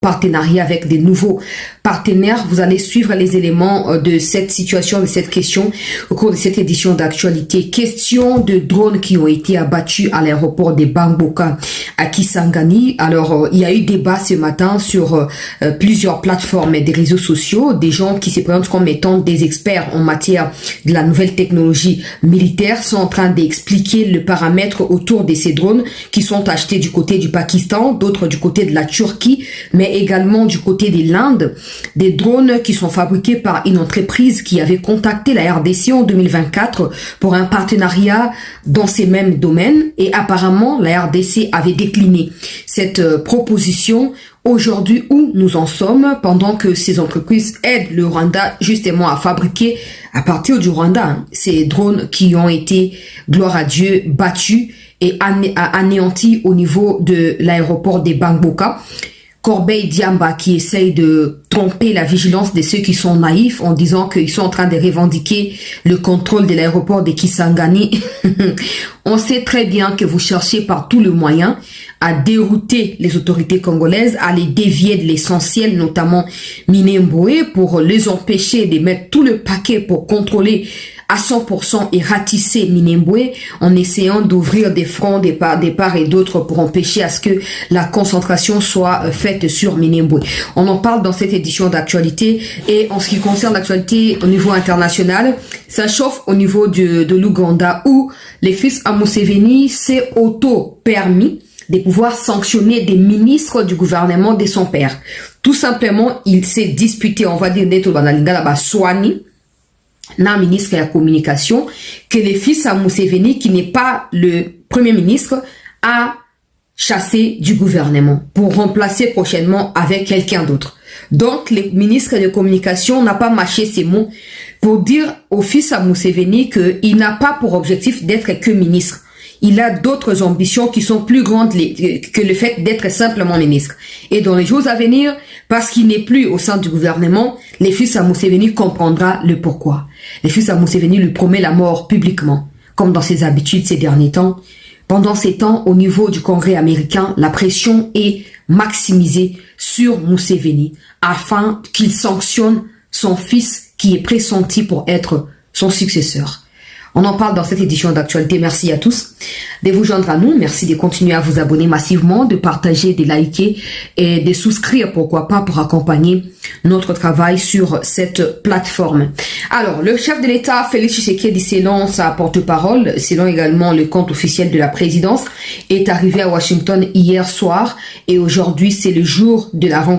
partenariat avec des nouveaux partenaires. Vous allez suivre les éléments de cette situation, de cette question au cours de cette édition d'actualité. Question de drones qui ont été abattus à l'aéroport de Bamboka à Kisangani. Alors, il y a eu débat ce matin sur plusieurs plateformes des réseaux sociaux. Des gens qui se présentent comme étant des experts en matière de la nouvelle technologie militaire sont en train d'expliquer le paramètre autour de ces drones qui sont achetés du côté du Pakistan, d'autres du côté de la Turquie, mais également du côté de l'Inde, des drones qui sont fabriqués par une entreprise qui avait contacté la RDC en 2024 pour un partenariat dans ces mêmes domaines, et apparemment la RDC avait décliné cette proposition. Aujourd'hui, où nous en sommes, pendant que ces entreprises aident le Rwanda justement à fabriquer à partir du Rwanda ces drones qui ont été, gloire à Dieu, battus et anéantis au niveau de l'aéroport de Bamboka. Corbeil Diamba qui essaye de tromper la vigilance de ceux qui sont naïfs en disant qu'ils sont en train de revendiquer le contrôle de l'aéroport de Kisangani. On sait très bien que vous cherchez par tous les moyens à dérouter les autorités congolaises, à les dévier de l'essentiel, notamment Minembwe, pour les empêcher de mettre tout le paquet pour contrôler à 100% et ratisser Minembwe en essayant d'ouvrir des fronts des parts et d'autres pour empêcher à ce que la concentration soit faite sur Minembwe. On en parle dans cette édition d'actualité, et en ce qui concerne l'actualité au niveau international, ça chauffe au niveau de l'Ouganda où les fils à Museveni s'est auto-permis de pouvoir sanctionner des ministres du gouvernement de son père. Tout simplement, il s'est disputé, on va dire, d'être là-bas, Swani, un ministre de la communication, que le fils à Museveni, qui n'est pas le premier ministre, a chassé du gouvernement pour remplacer prochainement avec quelqu'un d'autre. Donc, le ministre de communication n'a pas mâché ses mots pour dire au fils à Museveni qu'il n'a pas pour objectif d'être que ministre. Il a d'autres ambitions qui sont plus grandes que le fait d'être simplement ministre. Et dans les jours à venir, parce qu'il n'est plus au sein du gouvernement, les fils à Museveni comprendra le pourquoi. Les fils à Museveni lui promet la mort publiquement, comme dans ses habitudes ces derniers temps. Pendant ces temps, au niveau du Congrès américain, la pression est maximisée sur Museveni afin qu'il sanctionne son fils qui est pressenti pour être son successeur. On en parle dans cette édition d'actualité. Merci à tous de vous joindre à nous. Merci de continuer à vous abonner massivement, de partager, de liker et de souscrire, pourquoi pas, pour accompagner notre travail sur cette plateforme. Alors, le chef de l'État, Félix Tshisekedi, selon sa porte-parole, selon également le compte officiel de la présidence, est arrivé à Washington hier soir, et aujourd'hui, c'est le jour de la rencontre